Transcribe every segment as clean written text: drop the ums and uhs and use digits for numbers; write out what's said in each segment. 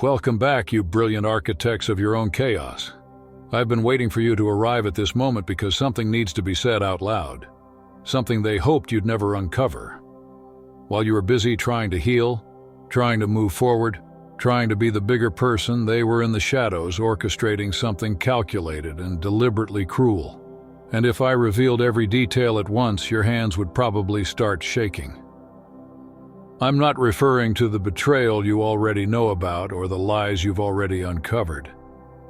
Welcome back, you brilliant architects of your own chaos. I've been waiting for you to arrive at this moment because something needs to be said out loud. Something they hoped you'd never uncover. While you were busy trying to heal, trying to move forward, trying to be the bigger person, they were in the shadows orchestrating something calculated and deliberately cruel. And if I revealed every detail at once, your hands would probably start shaking. I'm not referring to the betrayal you already know about or the lies you've already uncovered.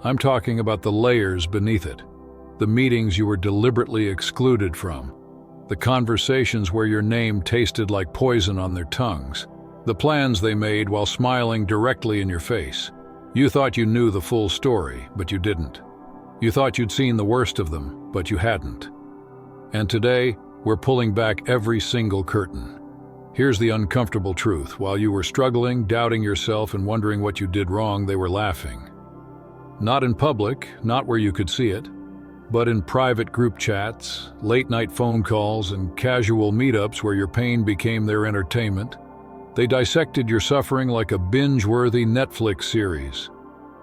I'm talking about the layers beneath it, the meetings you were deliberately excluded from, the conversations where your name tasted like poison on their tongues, the plans they made while smiling directly in your face. You thought you knew the full story, but you didn't. You thought you'd seen the worst of them, but you hadn't. And today, we're pulling back every single curtain. Here's the uncomfortable truth. While you were struggling, doubting yourself, and wondering what you did wrong, they were laughing. Not in public, not where you could see it, but in private group chats, late-night phone calls, and casual meetups where your pain became their entertainment. They dissected your suffering like a binge-worthy Netflix series.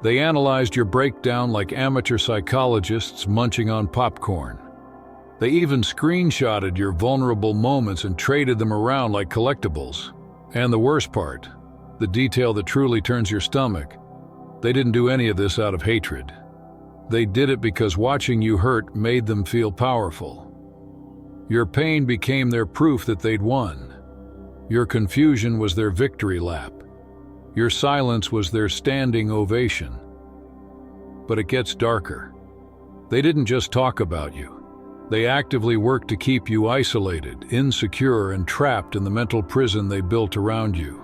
They analyzed your breakdown like amateur psychologists munching on popcorn. They even screenshotted your vulnerable moments and traded them around like collectibles. And the worst part, the detail that truly turns your stomach, they didn't do any of this out of hatred. They did it because watching you hurt made them feel powerful. Your pain became their proof that they'd won. Your confusion was their victory lap. Your silence was their standing ovation. But it gets darker. They didn't just talk about you. They actively worked to keep you isolated, insecure, and trapped in the mental prison they built around you.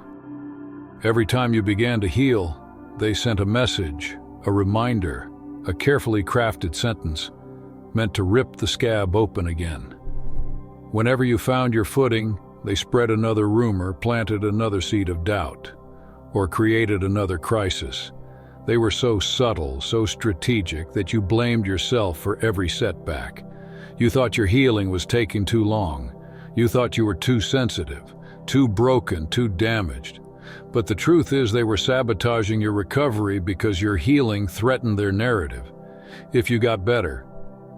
Every time you began to heal, they sent a message, a reminder, a carefully crafted sentence, meant to rip the scab open again. Whenever you found your footing, they spread another rumor, planted another seed of doubt, or created another crisis. They were so subtle, so strategic, that you blamed yourself for every setback. You thought your healing was taking too long. You thought you were too sensitive, too broken, too damaged. But the truth is they were sabotaging your recovery because your healing threatened their narrative. If you got better,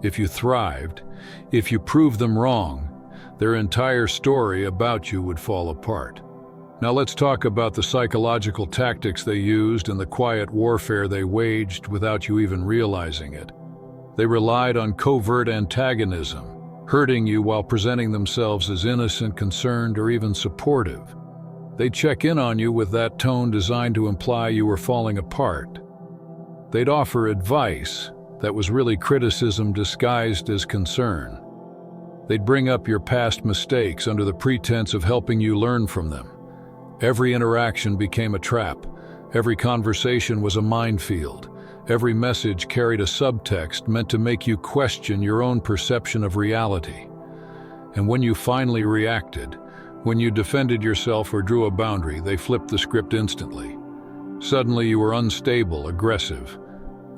if you thrived, if you proved them wrong, their entire story about you would fall apart. Now let's talk about the psychological tactics they used and the quiet warfare they waged without you even realizing it. They relied on covert antagonism, hurting you while presenting themselves as innocent, concerned, or even supportive. They'd check in on you with that tone designed to imply you were falling apart. They'd offer advice that was really criticism disguised as concern. They'd bring up your past mistakes under the pretense of helping you learn from them. Every interaction became a trap. Every conversation was a minefield. Every message carried a subtext meant to make you question your own perception of reality. And when you finally reacted, when you defended yourself or drew a boundary, they flipped the script instantly. Suddenly you were unstable, aggressive,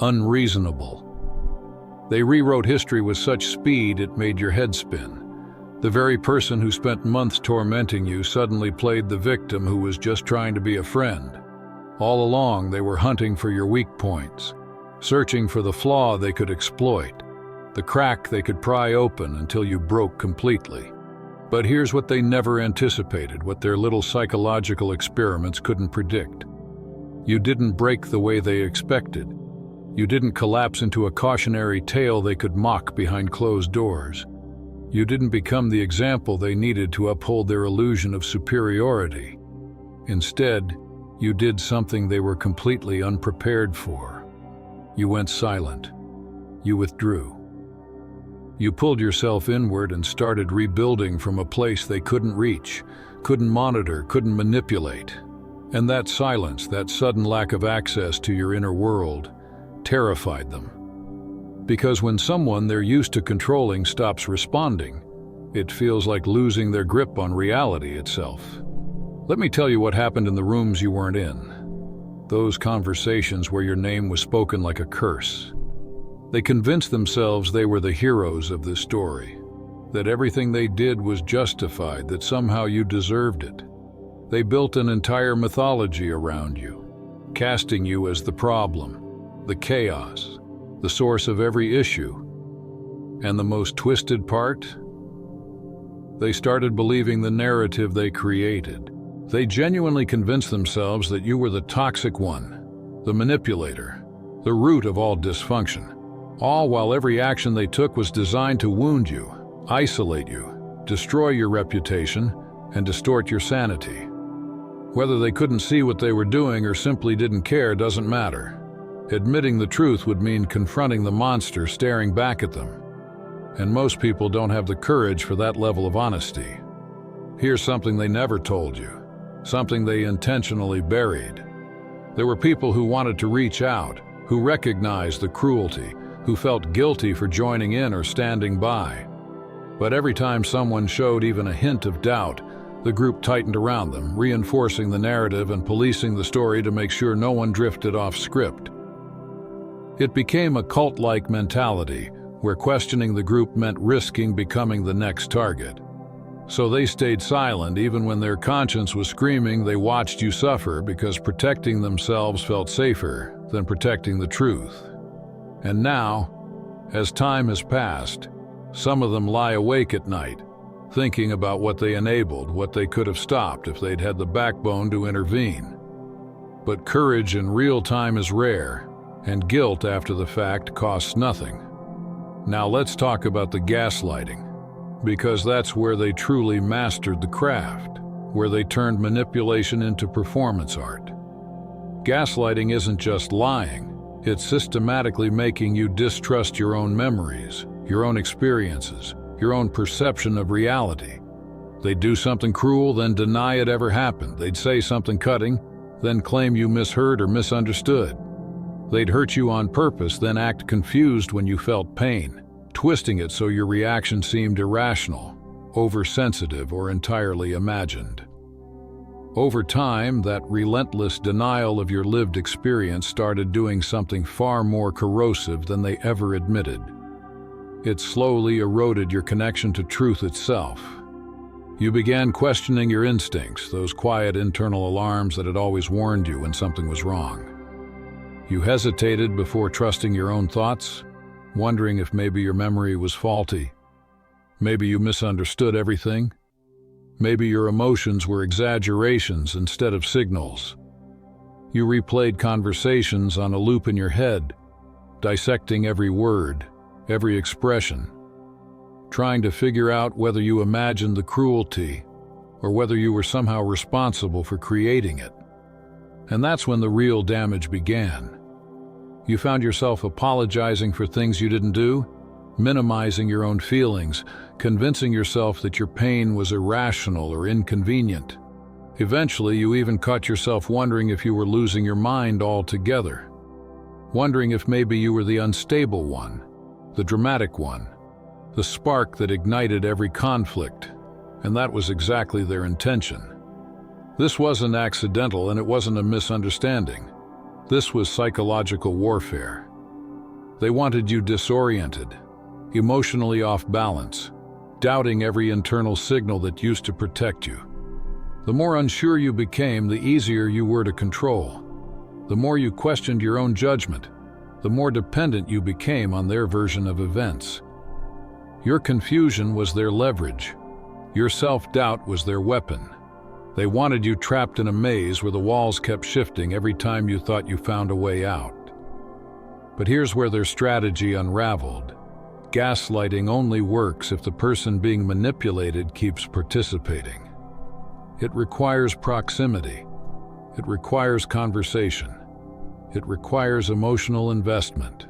unreasonable. They rewrote history with such speed it made your head spin. The very person who spent months tormenting you suddenly played the victim who was just trying to be a friend. All along, they were hunting for your weak points, searching for the flaw they could exploit, the crack they could pry open until you broke completely. But here's what they never anticipated, what their little psychological experiments couldn't predict. You didn't break the way they expected. You didn't collapse into a cautionary tale they could mock behind closed doors. You didn't become the example they needed to uphold their illusion of superiority. Instead, you did something they were completely unprepared for. You went silent. You withdrew. You pulled yourself inward and started rebuilding from a place they couldn't reach, couldn't monitor, couldn't manipulate. And that silence, that sudden lack of access to your inner world, terrified them. Because when someone they're used to controlling stops responding, it feels like losing their grip on reality itself. Let me tell you what happened in the rooms you weren't in. Those conversations where your name was spoken like a curse. They convinced themselves they were the heroes of this story, that everything they did was justified, that somehow you deserved it. They built an entire mythology around you, casting you as the problem, the chaos, the source of every issue. And the most twisted part? They started believing the narrative they created. They genuinely convinced themselves that you were the toxic one, the manipulator, the root of all dysfunction. All while every action they took was designed to wound you, isolate you, destroy your reputation, and distort your sanity. Whether they couldn't see what they were doing or simply didn't care doesn't matter. Admitting the truth would mean confronting the monster staring back at them. And most people don't have the courage for that level of honesty. Here's something they never told you, something they intentionally buried. There were people who wanted to reach out, who recognized the cruelty, who felt guilty for joining in or standing by. But every time someone showed even a hint of doubt, the group tightened around them, reinforcing the narrative and policing the story to make sure no one drifted off script. It became a cult-like mentality, where questioning the group meant risking becoming the next target. So they stayed silent even when their conscience was screaming they watched you suffer, because protecting themselves felt safer than protecting the truth. And now, as time has passed, some of them lie awake at night, thinking about what they enabled, what they could have stopped if they'd had the backbone to intervene. But courage in real time is rare, and guilt after the fact costs nothing. Now let's talk about the gaslighting, because that's where they truly mastered the craft, where they turned manipulation into performance art. Gaslighting isn't just lying, it's systematically making you distrust your own memories, your own experiences, your own perception of reality. They'd do something cruel, then deny it ever happened. They'd say something cutting, then claim you misheard or misunderstood. They'd hurt you on purpose, then act confused when you felt pain, twisting it so your reaction seemed irrational, oversensitive, or entirely imagined. Over time, that relentless denial of your lived experience started doing something far more corrosive than they ever admitted. It slowly eroded your connection to truth itself. You began questioning your instincts, those quiet internal alarms that had always warned you when something was wrong. You hesitated before trusting your own thoughts, wondering if maybe your memory was faulty. Maybe you misunderstood everything. Maybe your emotions were exaggerations instead of signals. You replayed conversations on a loop in your head, dissecting every word, every expression, trying to figure out whether you imagined the cruelty or whether you were somehow responsible for creating it. And that's when the real damage began. You found yourself apologizing for things you didn't do, minimizing your own feelings, convincing yourself that your pain was irrational or inconvenient. Eventually, you even caught yourself wondering if you were losing your mind altogether, wondering if maybe you were the unstable one, the dramatic one, the spark that ignited every conflict, and that was exactly their intention. This wasn't accidental, and it wasn't a misunderstanding. This was psychological warfare. They wanted you disoriented, emotionally off balance, doubting every internal signal that used to protect you. The more unsure you became, the easier you were to control. The more you questioned your own judgment, the more dependent you became on their version of events. Your confusion was their leverage. Your self-doubt was their weapon. They wanted you trapped in a maze where the walls kept shifting every time you thought you found a way out. But here's where their strategy unraveled. Gaslighting only works if the person being manipulated keeps participating. It requires proximity. It requires conversation. It requires emotional investment.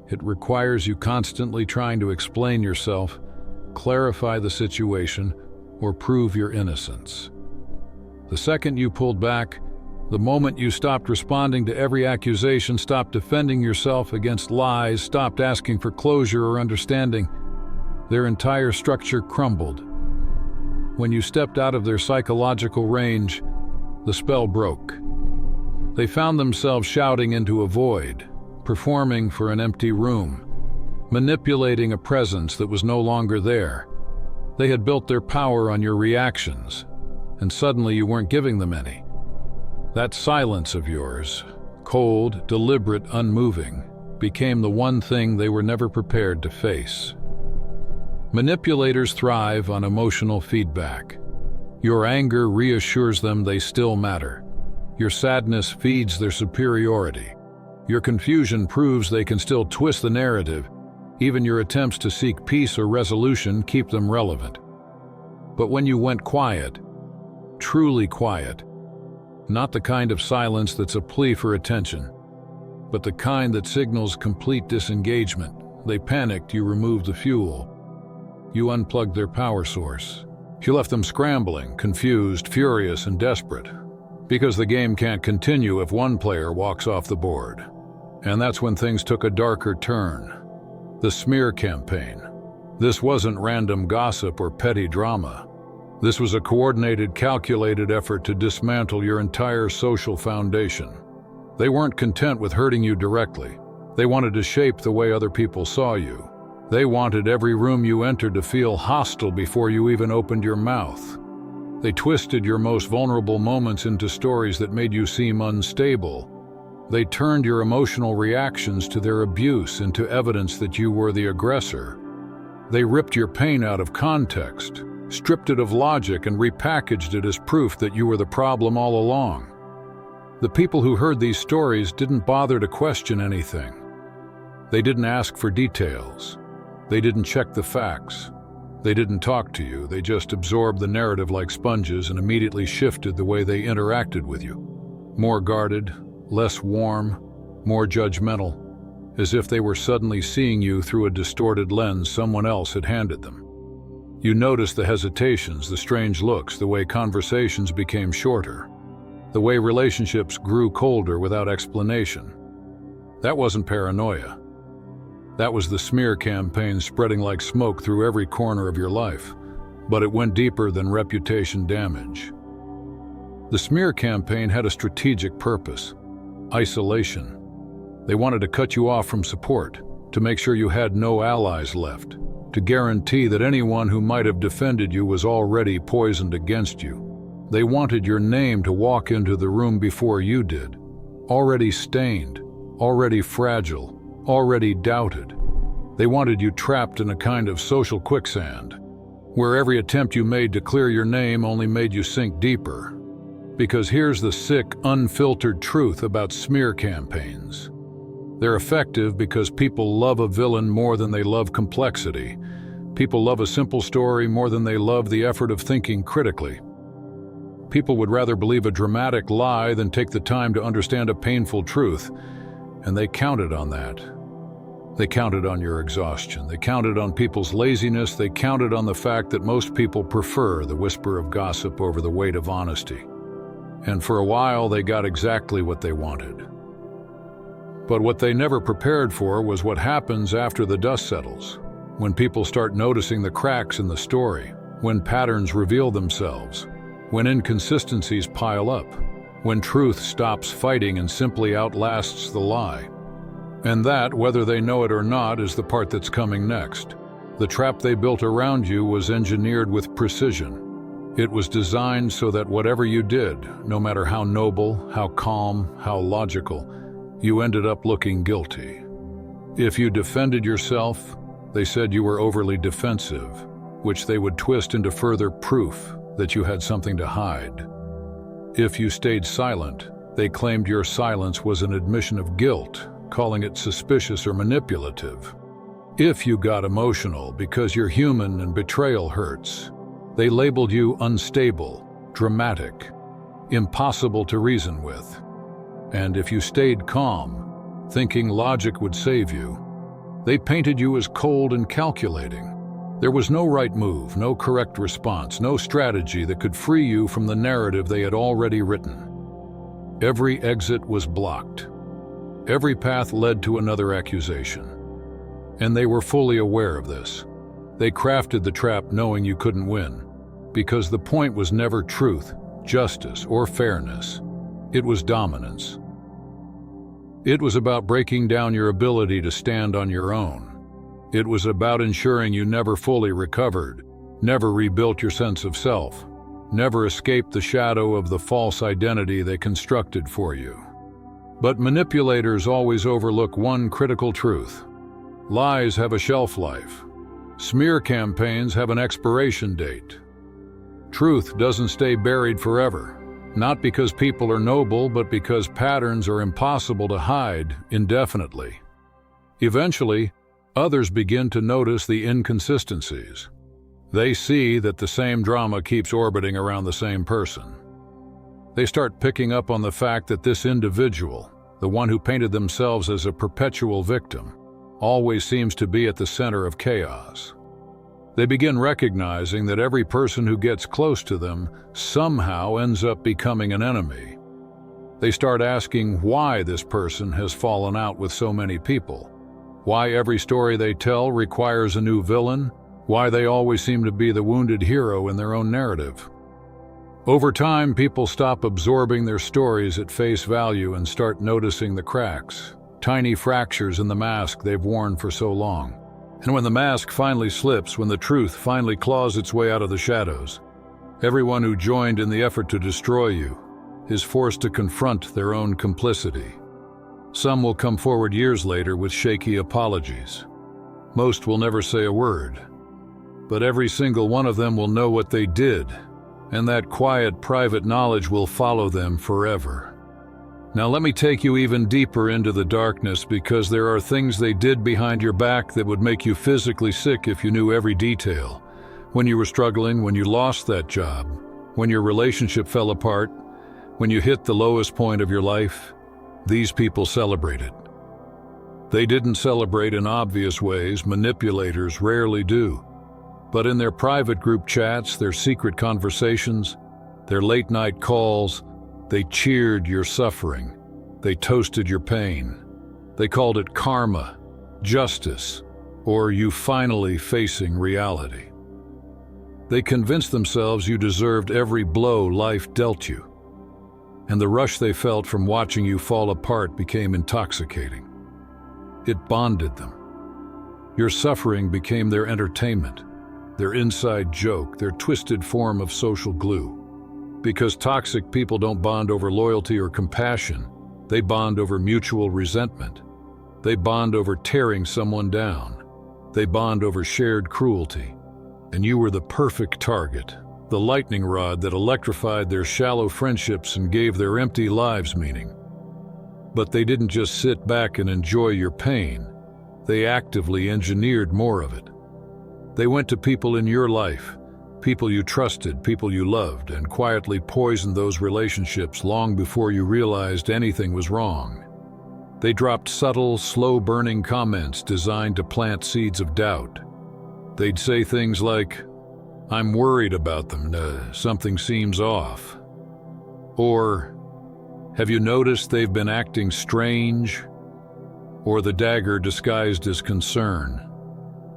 It requires you constantly trying to explain yourself, clarify the situation, or prove your innocence. The second you pulled back, the moment you stopped responding to every accusation, stopped defending yourself against lies, stopped asking for closure or understanding, their entire structure crumbled. When you stepped out of their psychological range, the spell broke. They found themselves shouting into a void, performing for an empty room, manipulating a presence that was no longer there. They had built their power on your reactions, and suddenly you weren't giving them any. That silence of yours, cold, deliberate, unmoving, became the one thing they were never prepared to face. Manipulators thrive on emotional feedback. Your anger reassures them they still matter. Your sadness feeds their superiority. Your confusion proves they can still twist the narrative. Even your attempts to seek peace or resolution keep them relevant. But when you went quiet, truly quiet, not the kind of silence that's a plea for attention, but the kind that signals complete disengagement, they panicked, you removed the fuel. You unplugged their power source. You left them scrambling, confused, furious, and desperate. Because the game can't continue if one player walks off the board. And that's when things took a darker turn. The smear campaign. This wasn't random gossip or petty drama. This was a coordinated, calculated effort to dismantle your entire social foundation. They weren't content with hurting you directly. They wanted to shape the way other people saw you. They wanted every room you entered to feel hostile before you even opened your mouth. They twisted your most vulnerable moments into stories that made you seem unstable. They turned your emotional reactions to their abuse into evidence that you were the aggressor. They ripped your pain out of context, stripped it of logic, and repackaged it as proof that you were the problem all along. The people who heard these stories didn't bother to question anything. They didn't ask for details. They didn't check the facts. They didn't talk to you. They just absorbed the narrative like sponges and immediately shifted the way they interacted with you. More guarded, less warm, more judgmental, as if they were suddenly seeing you through a distorted lens someone else had handed them. You noticed the hesitations, the strange looks, the way conversations became shorter, the way relationships grew colder without explanation. That wasn't paranoia. That was the smear campaign spreading like smoke through every corner of your life, but it went deeper than reputation damage. The smear campaign had a strategic purpose: isolation. They wanted to cut you off from support, to make sure you had no allies left, to guarantee that anyone who might have defended you was already poisoned against you. They wanted your name to walk into the room before you did, already stained, already fragile, already doubted. They wanted you trapped in a kind of social quicksand, where every attempt you made to clear your name only made you sink deeper. Because here's the sick, unfiltered truth about smear campaigns. They're effective because people love a villain more than they love complexity. People love a simple story more than they love the effort of thinking critically. People would rather believe a dramatic lie than take the time to understand a painful truth, and they counted on that. They counted on your exhaustion. They counted on people's laziness. They counted on the fact that most people prefer the whisper of gossip over the weight of honesty. And for a while, they got exactly what they wanted. But what they never prepared for was what happens after the dust settles, when people start noticing the cracks in the story, when patterns reveal themselves, when inconsistencies pile up, when truth stops fighting and simply outlasts the lie. And that, whether they know it or not, is the part that's coming next. The trap they built around you was engineered with precision. It was designed so that whatever you did, no matter how noble, how calm, how logical, you ended up looking guilty. If you defended yourself, they said you were overly defensive, which they would twist into further proof that you had something to hide. If you stayed silent, they claimed your silence was an admission of guilt, calling it suspicious or manipulative. If you got emotional because you're human and betrayal hurts, they labeled you unstable, dramatic, impossible to reason with. And if you stayed calm, thinking logic would save you, they painted you as cold and calculating. There was no right move, no correct response, no strategy that could free you from the narrative they had already written. Every exit was blocked. Every path led to another accusation. And they were fully aware of this. They crafted the trap knowing you couldn't win, because the point was never truth, justice, or fairness. It was dominance. It was about breaking down your ability to stand on your own. It was about ensuring you never fully recovered, never rebuilt your sense of self. never escape the shadow of the false identity they constructed for you. But manipulators always overlook one critical truth. Lies have a shelf life. Smear campaigns have an expiration date. Truth doesn't stay buried forever, not because people are noble, but because patterns are impossible to hide indefinitely. Eventually, others begin to notice the inconsistencies. They see that the same drama keeps orbiting around the same person. They start picking up on the fact that this individual, the one who painted themselves as a perpetual victim, always seems to be at the center of chaos. They begin recognizing that every person who gets close to them somehow ends up becoming an enemy. They start asking why this person has fallen out with so many people, why every story they tell requires a new villain, why they always seem to be the wounded hero in their own narrative. Over time, people stop absorbing their stories at face value and start noticing the cracks, tiny fractures in the mask they've worn for so long. And when the mask finally slips, when the truth finally claws its way out of the shadows, everyone who joined in the effort to destroy you is forced to confront their own complicity. Some will come forward years later with shaky apologies. Most will never say a word. But every single one of them will know what they did, and that quiet, private knowledge will follow them forever. Now let me take you even deeper into the darkness, because there are things they did behind your back that would make you physically sick if you knew every detail. When you were struggling, when you lost that job, when your relationship fell apart, when you hit the lowest point of your life, these people celebrated. They didn't celebrate in obvious ways, manipulators rarely do. But in their private group chats, their secret conversations, their late-night calls, they cheered your suffering. They toasted your pain. They called it karma, justice, or you finally facing reality. They convinced themselves you deserved every blow life dealt you. And the rush they felt from watching you fall apart became intoxicating. It bonded them. Your suffering became their entertainment, their inside joke, their twisted form of social glue. Because toxic people don't bond over loyalty or compassion, they bond over mutual resentment. They bond over tearing someone down. They bond over shared cruelty. And you were the perfect target, the lightning rod that electrified their shallow friendships and gave their empty lives meaning. But they didn't just sit back and enjoy your pain. They actively engineered more of it. They went to people in your life, people you trusted, people you loved, and quietly poisoned those relationships long before you realized anything was wrong. They dropped subtle, slow-burning comments designed to plant seeds of doubt. They'd say things like, "I'm worried about them, something seems off." Or, "Have you noticed they've been acting strange?" Or the dagger disguised as concern.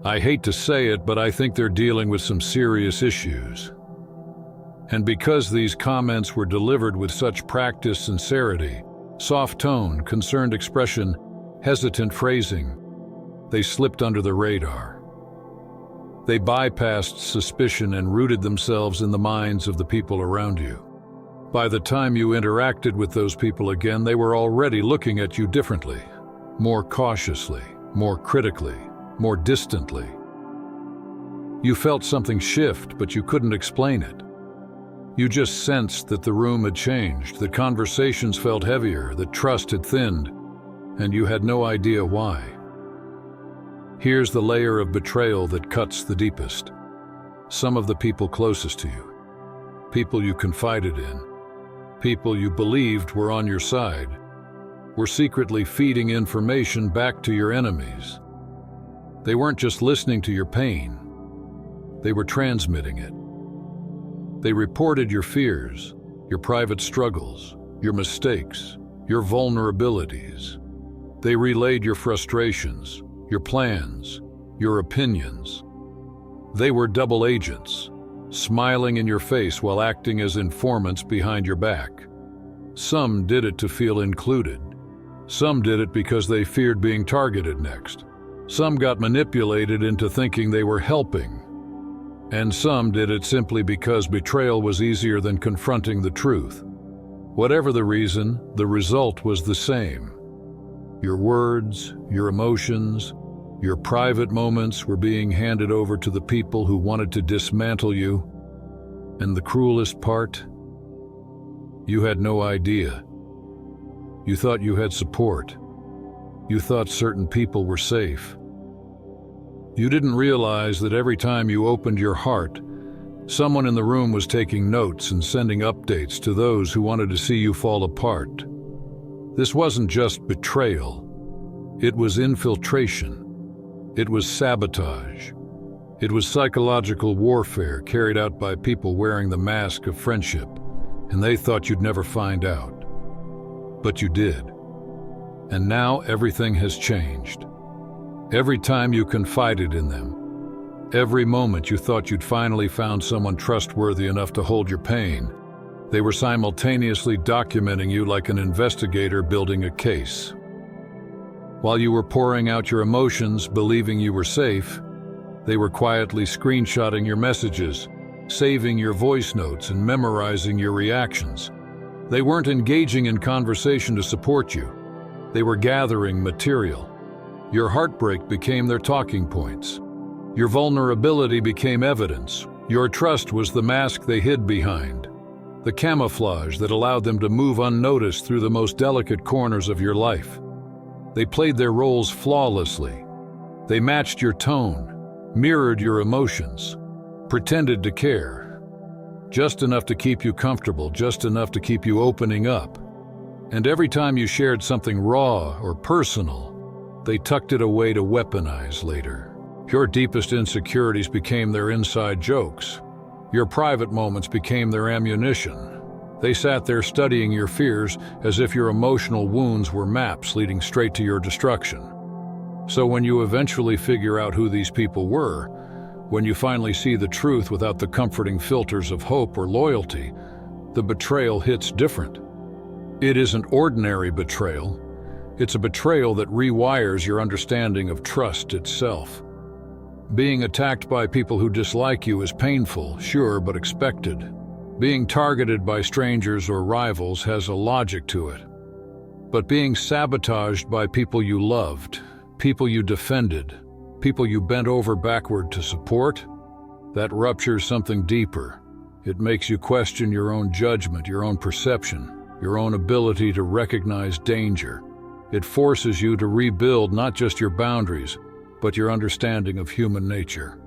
"I hate to say it, but I think they're dealing with some serious issues." And because these comments were delivered with such practiced sincerity, soft tone, concerned expression, hesitant phrasing, they slipped under the radar. They bypassed suspicion and rooted themselves in the minds of the people around you. By the time you interacted with those people again, they were already looking at you differently, more cautiously, more critically, more distantly. You felt something shift, but you couldn't explain it. You just sensed that the room had changed, that conversations felt heavier, that trust had thinned, and you had no idea why. Here's the layer of betrayal that cuts the deepest. Some of the people closest to you, people you confided in, people you believed were on your side, were secretly feeding information back to your enemies. They weren't just listening to your pain, they were transmitting it. They reported your fears, your private struggles, your mistakes, your vulnerabilities. They relayed your frustrations, your plans, your opinions. They were double agents, smiling in your face while acting as informants behind your back. Some did it to feel included. Some did it because they feared being targeted next. Some got manipulated into thinking they were helping. And some did it simply because betrayal was easier than confronting the truth. Whatever the reason, the result was the same. Your words, your emotions, your private moments were being handed over to the people who wanted to dismantle you. And the cruelest part? You had no idea. You thought you had support. You thought certain people were safe. You didn't realize that every time you opened your heart, someone in the room was taking notes and sending updates to those who wanted to see you fall apart. This wasn't just betrayal. It was infiltration. It was sabotage. It was psychological warfare carried out by people wearing the mask of friendship, and they thought you'd never find out. But you did. And now everything has changed. Every time you confided in them, every moment you thought you'd finally found someone trustworthy enough to hold your pain, they were simultaneously documenting you like an investigator building a case. While you were pouring out your emotions, believing you were safe, they were quietly screenshotting your messages, saving your voice notes, and memorizing your reactions. They weren't engaging in conversation to support you. They were gathering material. Your heartbreak became their talking points. Your vulnerability became evidence. Your trust was the mask they hid behind, the camouflage that allowed them to move unnoticed through the most delicate corners of your life. They played their roles flawlessly. They matched your tone, mirrored your emotions, pretended to care. Just enough to keep you comfortable, just enough to keep you opening up. And every time you shared something raw or personal, they tucked it away to weaponize later. Your deepest insecurities became their inside jokes. Your private moments became their ammunition. They sat there studying your fears as if your emotional wounds were maps leading straight to your destruction. So when you eventually figure out who these people were, when you finally see the truth without the comforting filters of hope or loyalty, the betrayal hits different. It isn't ordinary betrayal. It's a betrayal that rewires your understanding of trust itself. Being attacked by people who dislike you is painful, sure, but expected. Being targeted by strangers or rivals has a logic to it. But being sabotaged by people you loved, people you defended, people you bent over backward to support, that ruptures something deeper. It makes you question your own judgment, your own perception, your own ability to recognize danger. It forces you to rebuild not just your boundaries, but your understanding of human nature.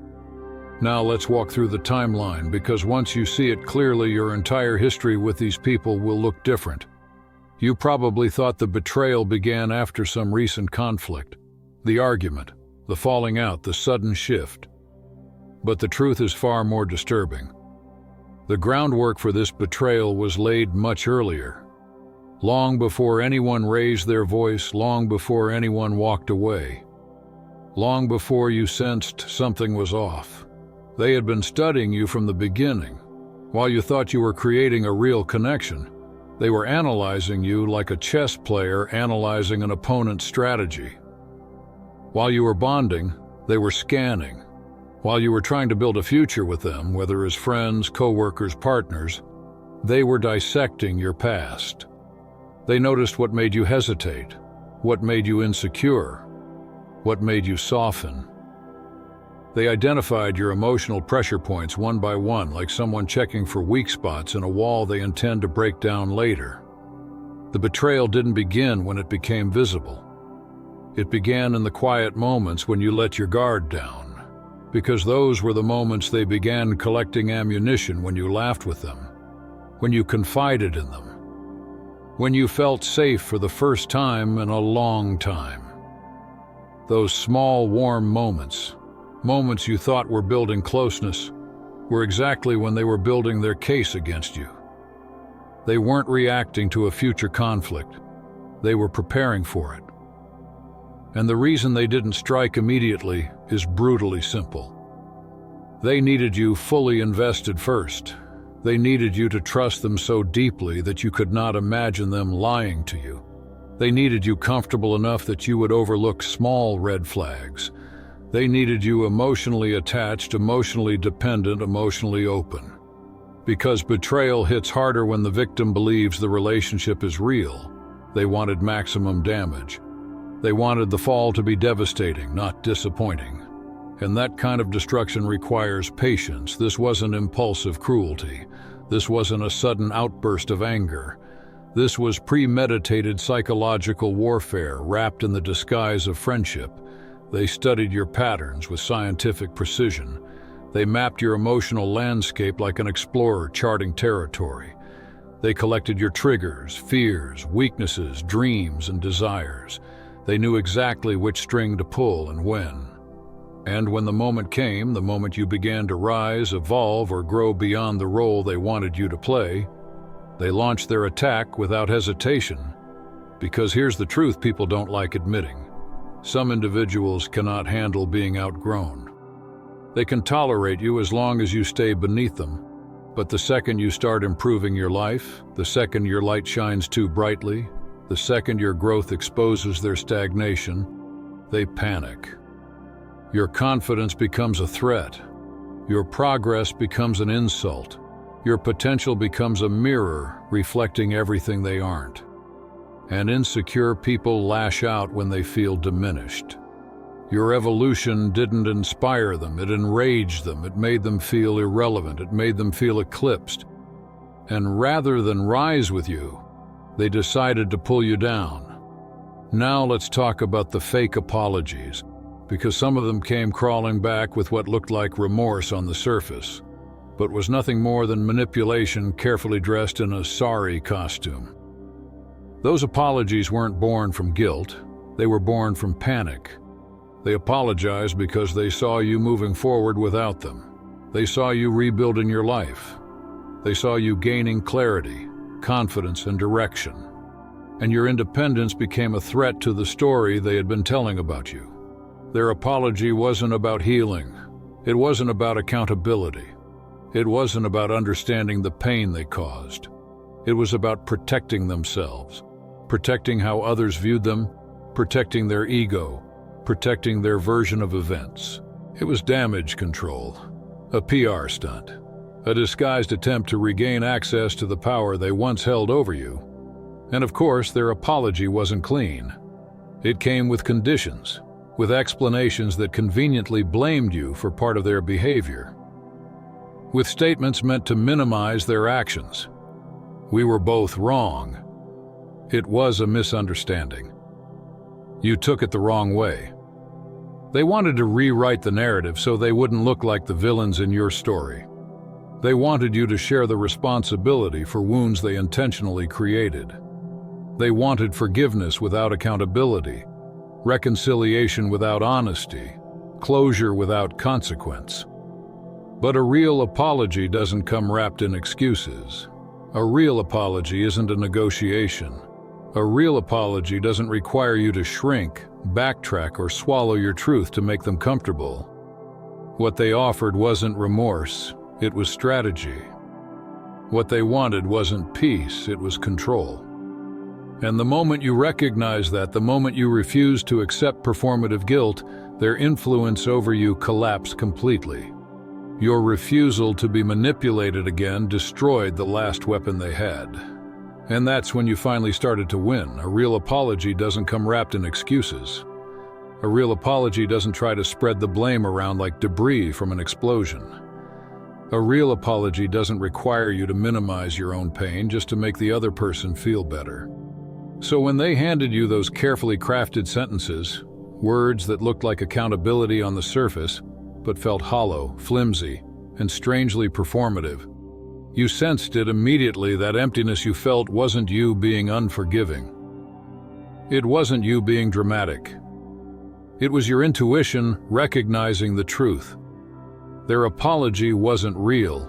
Now let's walk through the timeline, because once you see it clearly, your entire history with these people will look different. You probably thought the betrayal began after some recent conflict, the argument, the falling out, the sudden shift. But the truth is far more disturbing. The groundwork for this betrayal was laid much earlier. Long before anyone raised their voice, long before anyone walked away, long before you sensed something was off. They had been studying you from the beginning. While you thought you were creating a real connection, they were analyzing you like a chess player analyzing an opponent's strategy. While you were bonding, they were scanning. While you were trying to build a future with them, whether as friends, co-workers, partners, they were dissecting your past. They noticed what made you hesitate, what made you insecure, what made you soften. They identified your emotional pressure points one by one, like someone checking for weak spots in a wall they intend to break down later. The betrayal didn't begin when it became visible. It began in the quiet moments when you let your guard down, because those were the moments they began collecting ammunition. When you laughed with them, when you confided in them, when you felt safe for the first time in a long time. Those small, warm moments you thought were building closeness, were exactly when they were building their case against you. They weren't reacting to a future conflict. They were preparing for it. And the reason they didn't strike immediately is brutally simple. They needed you fully invested first. They needed you to trust them so deeply that you could not imagine them lying to you. They needed you comfortable enough that you would overlook small red flags, They needed you emotionally attached, emotionally dependent, emotionally open. Because betrayal hits harder when the victim believes the relationship is real, they wanted maximum damage. They wanted the fall to be devastating, not disappointing. And that kind of destruction requires patience. This wasn't impulsive cruelty. This wasn't a sudden outburst of anger. This was premeditated psychological warfare wrapped in the disguise of friendship. They studied your patterns with scientific precision. They mapped your emotional landscape like an explorer charting territory. They collected your triggers, fears, weaknesses, dreams, and desires. They knew exactly which string to pull and when. And when the moment came, the moment you began to rise, evolve, or grow beyond the role they wanted you to play, they launched their attack without hesitation. Because here's the truth people don't like admitting. Some individuals cannot handle being outgrown. They can tolerate you as long as you stay beneath them. But the second you start improving your life, the second your light shines too brightly, the second your growth exposes their stagnation, they panic. Your confidence becomes a threat. Your progress becomes an insult. Your potential becomes a mirror reflecting everything they aren't. And insecure people lash out when they feel diminished. Your evolution didn't inspire them, it enraged them, it made them feel irrelevant, it made them feel eclipsed. And rather than rise with you, they decided to pull you down. Now let's talk about the fake apologies, because some of them came crawling back with what looked like remorse on the surface, but was nothing more than manipulation carefully dressed in a sorry costume. Those apologies weren't born from guilt, they were born from panic. They apologized because they saw you moving forward without them. They saw you rebuilding your life. They saw you gaining clarity, confidence, and direction. And your independence became a threat to the story they had been telling about you. Their apology wasn't about healing. It wasn't about accountability. It wasn't about understanding the pain they caused. It was about protecting themselves, protecting how others viewed them, protecting their ego, protecting their version of events. It was damage control, a PR stunt, a disguised attempt to regain access to the power they once held over you. And of course, their apology wasn't clean. It came with conditions, with explanations that conveniently blamed you for part of their behavior, with statements meant to minimize their actions. We were both wrong. It was a misunderstanding. You took it the wrong way. They wanted to rewrite the narrative so they wouldn't look like the villains in your story. They wanted you to share the responsibility for wounds they intentionally created. They wanted forgiveness without accountability, reconciliation without honesty, closure without consequence. But a real apology doesn't come wrapped in excuses. A real apology isn't a negotiation. A real apology doesn't require you to shrink, backtrack, or swallow your truth to make them comfortable. What they offered wasn't remorse, it was strategy. What they wanted wasn't peace, it was control. And the moment you recognize that, the moment you refuse to accept performative guilt, their influence over you collapsed completely. Your refusal to be manipulated again destroyed the last weapon they had. And that's when you finally started to win. A real apology doesn't come wrapped in excuses. A real apology doesn't try to spread the blame around like debris from an explosion. A real apology doesn't require you to minimize your own pain just to make the other person feel better. So when they handed you those carefully crafted sentences, words that looked like accountability on the surface, but felt hollow, flimsy, and strangely performative, you sensed it immediately. That emptiness you felt wasn't you being unforgiving. It wasn't you being dramatic. It was your intuition recognizing the truth. Their apology wasn't real.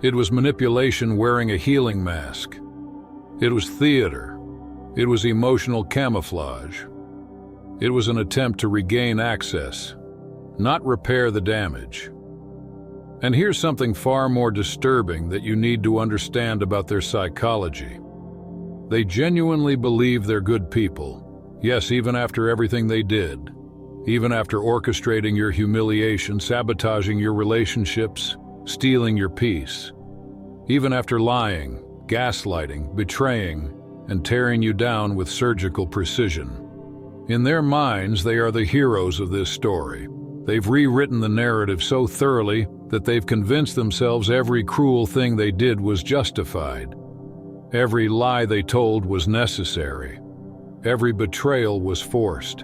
It was manipulation wearing a healing mask. It was theater. It was emotional camouflage. It was an attempt to regain access, not repair the damage. And here's something far more disturbing that you need to understand about their psychology. They genuinely believe they're good people. Yes, even after everything they did. even after orchestrating your humiliation, sabotaging your relationships, stealing your peace, even after lying, gaslighting, betraying, and tearing you down with surgical precision. In their minds, they are the heroes of this story. They've rewritten the narrative so thoroughly that they've convinced themselves every cruel thing they did was justified. Every lie they told was necessary. Every betrayal was forced.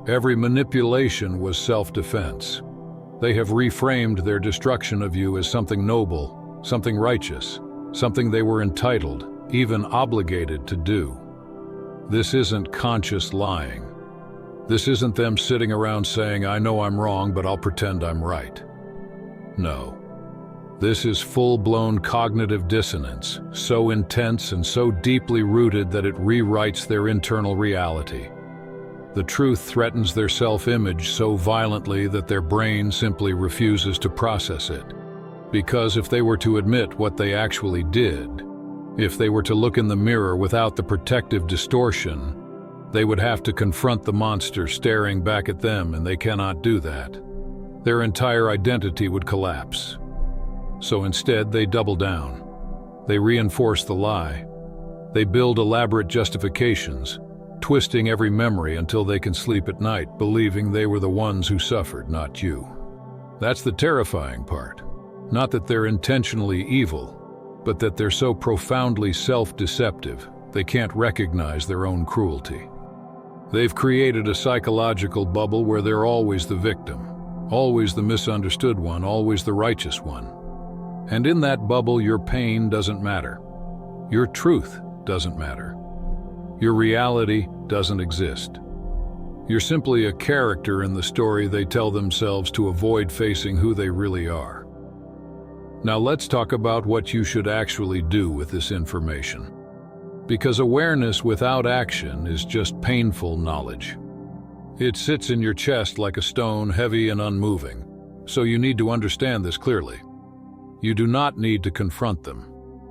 Every manipulation was self-defense. They have reframed their destruction of you as something noble, something righteous, something they were entitled, even obligated to do. This isn't conscious lying. This isn't them sitting around saying, "I know I'm wrong, but I'll pretend I'm right." No. This is full-blown cognitive dissonance, so intense and so deeply rooted that it rewrites their internal reality. The truth threatens their self-image so violently that their brain simply refuses to process it. Because if they were to admit what they actually did, if they were to look in the mirror without the protective distortion, they would have to confront the monster staring back at them, and they cannot do that. Their entire identity would collapse. So instead, they double down. They reinforce the lie. They build elaborate justifications, twisting every memory until they can sleep at night, believing they were the ones who suffered, not you. That's the terrifying part. Not that they're intentionally evil, but that they're so profoundly self-deceptive, they can't recognize their own cruelty. They've created a psychological bubble where they're always the victim, always the misunderstood one, always the righteous one. And in that bubble, your pain doesn't matter. Your truth doesn't matter. Your reality doesn't exist. You're simply a character in the story they tell themselves to avoid facing who they really are. Now let's talk about what you should actually do with this information. Because awareness without action is just painful knowledge. It sits in your chest like a stone, heavy and unmoving. So you need to understand this clearly. You do not need to confront them.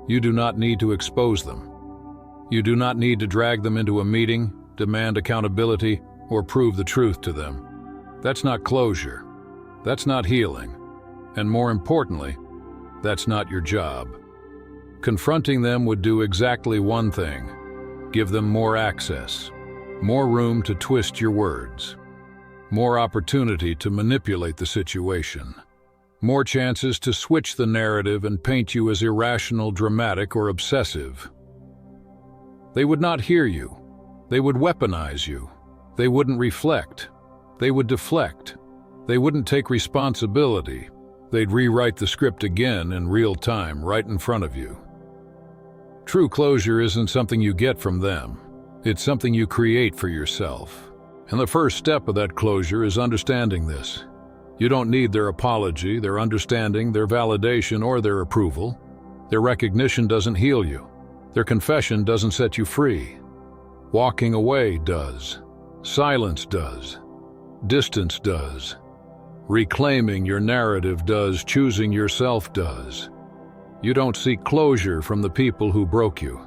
You do not need to expose them. You do not need to drag them into a meeting, demand accountability, or prove the truth to them. That's not closure. That's not healing. And more importantly, that's not your job. Confronting them would do exactly one thing: give them more access, more room to twist your words, more opportunity to manipulate the situation, more chances to switch the narrative and paint you as irrational, dramatic, or obsessive. They would not hear you. They would weaponize you. They wouldn't reflect. They would deflect. They wouldn't take responsibility. They'd rewrite the script again in real time, right in front of you. True closure isn't something you get from them. It's something you create for yourself. And the first step of that closure is understanding this. You don't need their apology, their understanding, their validation, or their approval. Their recognition doesn't heal you. Their confession doesn't set you free. Walking away does. Silence does. Distance does. Reclaiming your narrative does. Choosing yourself does. You don't seek closure from the people who broke you.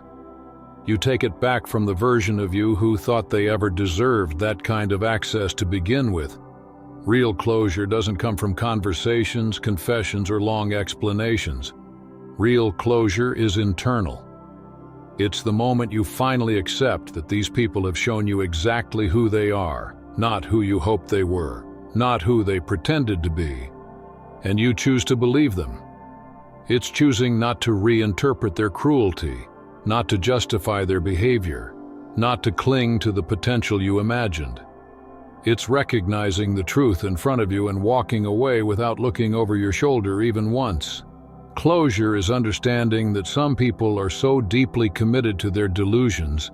You take it back from the version of you who thought they ever deserved that kind of access to begin with. Real closure doesn't come from conversations, confessions, or long explanations. Real closure is internal. It's the moment you finally accept that these people have shown you exactly who they are, not who you hoped they were, not who they pretended to be, and you choose to believe them. It's choosing not to reinterpret their cruelty, not to justify their behavior, not to cling to the potential you imagined. It's recognizing the truth in front of you and walking away without looking over your shoulder even once. Closure is understanding that some people are so deeply committed to their delusions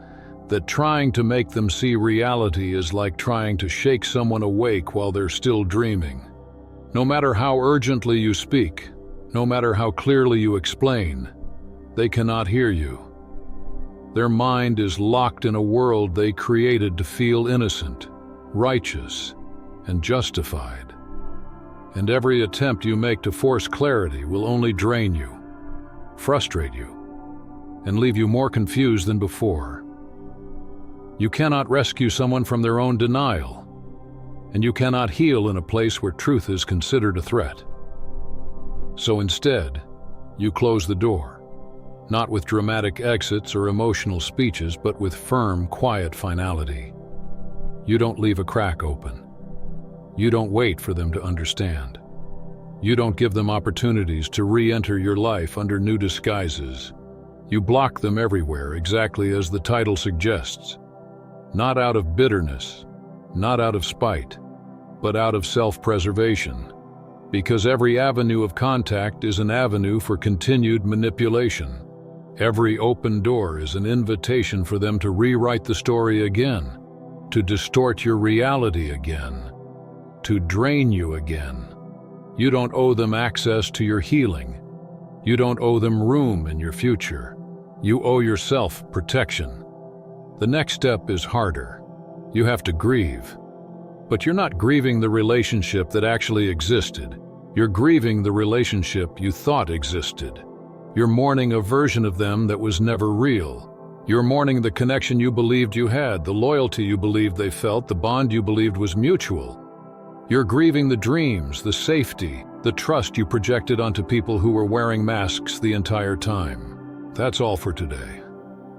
that trying to make them see reality is like trying to shake someone awake while they're still dreaming. No matter how urgently you speak, no matter how clearly you explain, they cannot hear you. Their mind is locked in a world they created to feel innocent, righteous, and justified. And every attempt you make to force clarity will only drain you, frustrate you, and leave you more confused than before. You cannot rescue someone from their own denial. and you cannot heal in a place where truth is considered a threat. So instead, you close the door, not with dramatic exits or emotional speeches, but with firm, quiet finality. You don't leave a crack open. You don't wait for them to understand. You don't give them opportunities to re-enter your life under new disguises. You block them everywhere, exactly as the title suggests. Not out of bitterness, not out of spite, but out of self-preservation. Because every avenue of contact is an avenue for continued manipulation. Every open door is an invitation for them to rewrite the story again, to distort your reality again, to drain you again. You don't owe them access to your healing. You don't owe them room in your future. You owe yourself protection. The next step is harder. You have to grieve. But you're not grieving the relationship that actually existed. You're grieving the relationship you thought existed. You're mourning a version of them that was never real. You're mourning the connection you believed you had, the loyalty you believed they felt, the bond you believed was mutual. You're grieving the dreams, the safety, the trust you projected onto people who were wearing masks the entire time. That's all for today.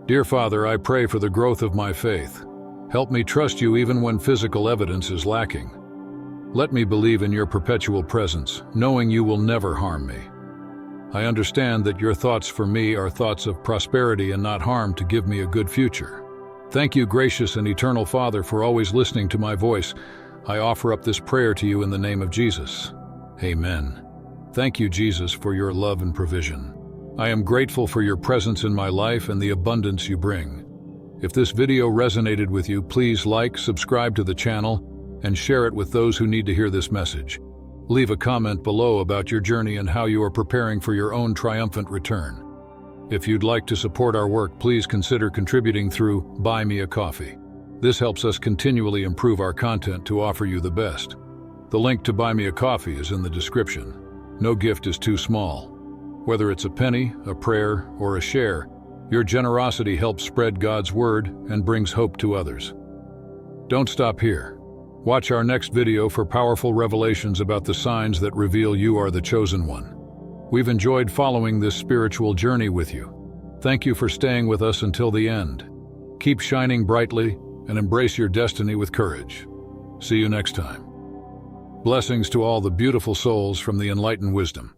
Dear Father, I pray for the growth of my faith. Help me trust you even when physical evidence is lacking. Let me believe in your perpetual presence, knowing you will never harm me. I understand that your thoughts for me are thoughts of prosperity and not harm, to give me a good future. Thank you, gracious and eternal Father, for always listening to my voice. I offer up this prayer to you in the name of Jesus. Amen. Thank you, Jesus, for your love and provision. I am grateful for your presence in my life and the abundance you bring. If this video resonated with you, please like, subscribe to the channel, and share it with those who need to hear this message. Leave a comment below about your journey and how you are preparing for your own triumphant return. If you'd like to support our work, please consider contributing through Buy Me a Coffee. This helps us continually improve our content to offer you the best. The link to Buy Me a Coffee is in the description. No gift is too small. Whether it's a penny, a prayer, or a share, your generosity helps spread God's word and brings hope to others. Don't stop here. Watch our next video for powerful revelations about the signs that reveal you are the chosen one. We've enjoyed following this spiritual journey with you. Thank you for staying with us until the end. Keep shining brightly and embrace your destiny with courage. See you next time. Blessings to all the beautiful souls from the Enlighten Wisdom.